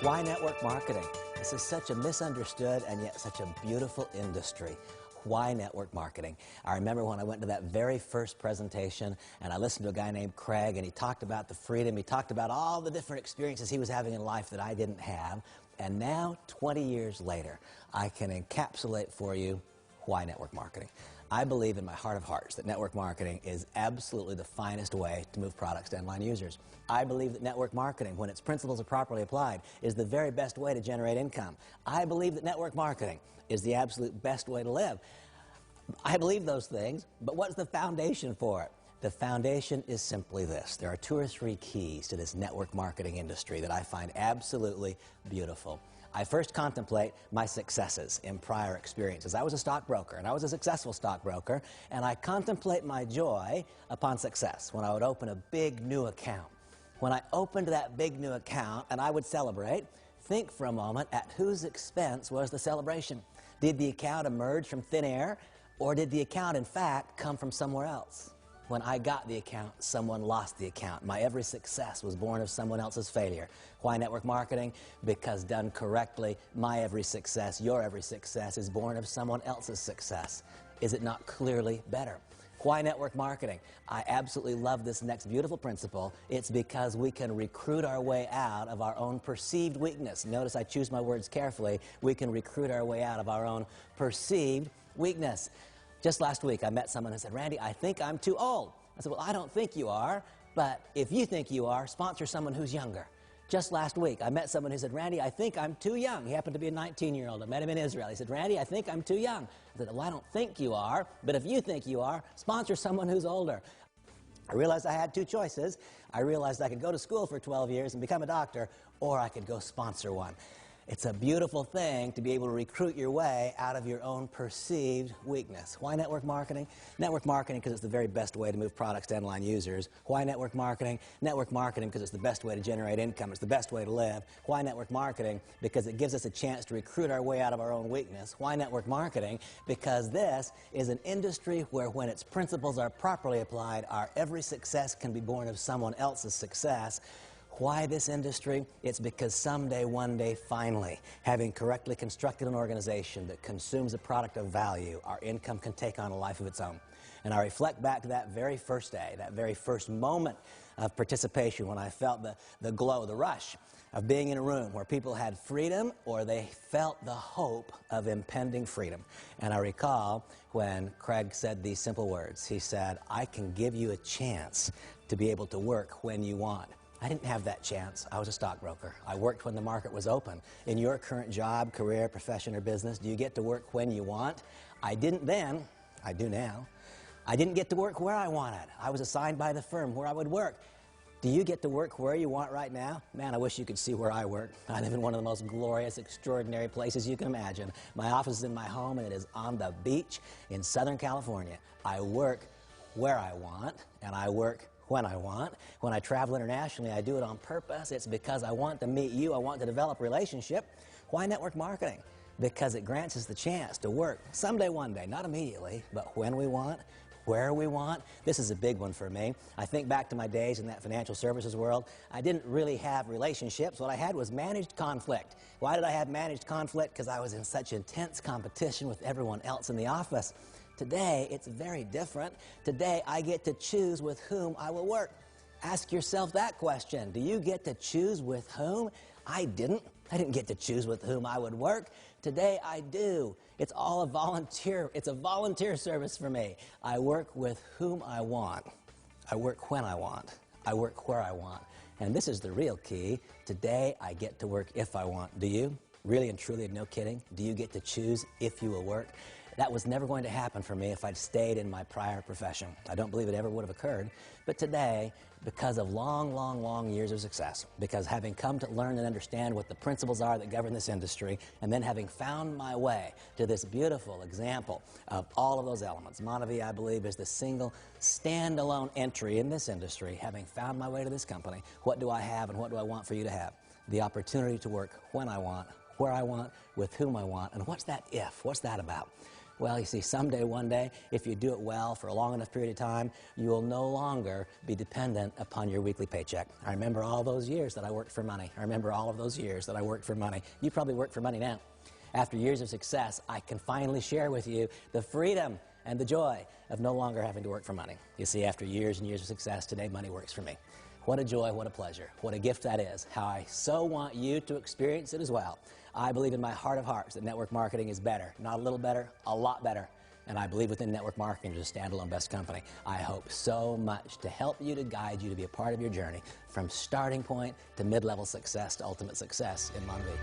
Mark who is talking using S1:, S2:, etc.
S1: Why network marketing? This is such a misunderstood and yet such a beautiful industry. Why network marketing? I remember when I went to that very first presentation and I listened to a guy named Craig, and he talked about the freedom, he talked about all the different experiences he was having in life that I didn't have. And now, 20 years later, I can encapsulate for you why network marketing. I believe in my heart of hearts that network marketing is absolutely the finest way to move products to end-line users. I believe that network marketing, when its principles are properly applied, is the very best way to generate income. I believe that network marketing is the absolute best way to live. I believe those things, but what's the foundation for it? The foundation is simply this. There are 2 or 3 keys to this network marketing industry that I find absolutely beautiful. I first contemplate my successes in prior experiences. I was a stockbroker, and I was a successful stockbroker, and I contemplate my joy upon success when I would open a big new account. When I opened that big new account and I would celebrate, think for a moment at whose expense was the celebration. Did the account emerge from thin air, or did the account, in fact, come from somewhere else? When I got the account, someone lost the account. My every success was born of someone else's failure. Why network marketing? Because done correctly, my every success, your every success is born of someone else's success. Is it not clearly better? Why network marketing? I absolutely love this next beautiful principle. It's because we can recruit our way out of our own perceived weakness. Notice I choose my words carefully. We can recruit our way out of our own perceived weakness. Just last week, I met someone who said, "Randy, I think I'm too old." I said, "Well, I don't think you are, but if you think you are, sponsor someone who's younger." Just last week, I met someone who said, "Randy, I think I'm too young." He happened to be a 19-year-old. I met him in Israel. He said, "Randy, I think I'm too young." I said, "Well, I don't think you are, but if you think you are, sponsor someone who's older." I realized I had 2 choices. I realized I could go to school for 12 years and become a doctor, or I could go sponsor one. It's a beautiful thing to be able to recruit your way out of your own perceived weakness. Why network marketing? Network marketing because it's the very best way to move products to end-line users. Why network marketing? Network marketing because it's the best way to generate income. It's the best way to live. Why network marketing? Because it gives us a chance to recruit our way out of our own weakness. Why network marketing? Because this is an industry where, when its principles are properly applied, our every success can be born of someone else's success. Why this industry? It's because someday, one day, finally, having correctly constructed an organization that consumes a product of value, our income can take on a life of its own. And I reflect back to that very first day, that very first moment of participation when I felt the glow, the rush of being in a room where people had freedom, or they felt the hope of impending freedom. And I recall when Craig said these simple words. He said, "I can give you a chance to be able to work when you want." I didn't have that chance. I was a stockbroker. I worked when the market was open. In your current job, career, profession, or business, do you get to work when you want? I didn't then. I do now. I didn't get to work where I wanted. I was assigned by the firm where I would work. Do you get to work where you want right now? Man, I wish you could see where I work. I live in one of the most glorious, extraordinary places you can imagine. My office is in my home, and it is on the beach in Southern California. I work where I want, and I work when I want. When I travel internationally, I do it on purpose. It's because I want to meet you. I want to develop a relationship. Why network marketing? Because it grants us the chance to work someday, one day, not immediately, but when we want, where we want. This is a big one for me. I think back to my days in that financial services world. I didn't really have relationships. What I had was managed conflict. Why did I have managed conflict? Because I was in such intense competition with everyone else in the office. Today, it's very different. Today, I get to choose with whom I will work. Ask yourself that question. Do you get to choose with whom? I didn't. I didn't get to choose with whom I would work. Today, I do. It's all a volunteer. It's a volunteer service for me. I work with whom I want. I work when I want. I work where I want. And this is the real key. Today, I get to work if I want. Do you? Really and truly, no kidding? Do you get to choose if you will work? That was never going to happen for me if I'd stayed in my prior profession. I don't believe it ever would have occurred. But today, because of long, long, long years of success, because having come to learn and understand what the principles are that govern this industry, and then having found my way to this beautiful example of all of those elements, Manavi, I believe, is the single standalone entry in this industry. Having found my way to this company, what do I have and what do I want for you to have? The opportunity to work when I want, where I want, with whom I want. And what's that if? What's that about? Well, you see, someday, one day, if you do it well for a long enough period of time, you will no longer be dependent upon your weekly paycheck. I remember all those years that I worked for money. I remember all of those years that I worked for money. You probably work for money now. After years of success, I can finally share with you the freedom and the joy of no longer having to work for money. You see, after years and years of success, today money works for me. What a joy, what a pleasure, what a gift that is. How I so want you to experience it as well. I believe in my heart of hearts that network marketing is better. Not a little better, a lot better. And I believe within network marketing there's a standalone best company. I hope so much to help you, to guide you, to be a part of your journey from starting point to mid-level success to ultimate success in Monday.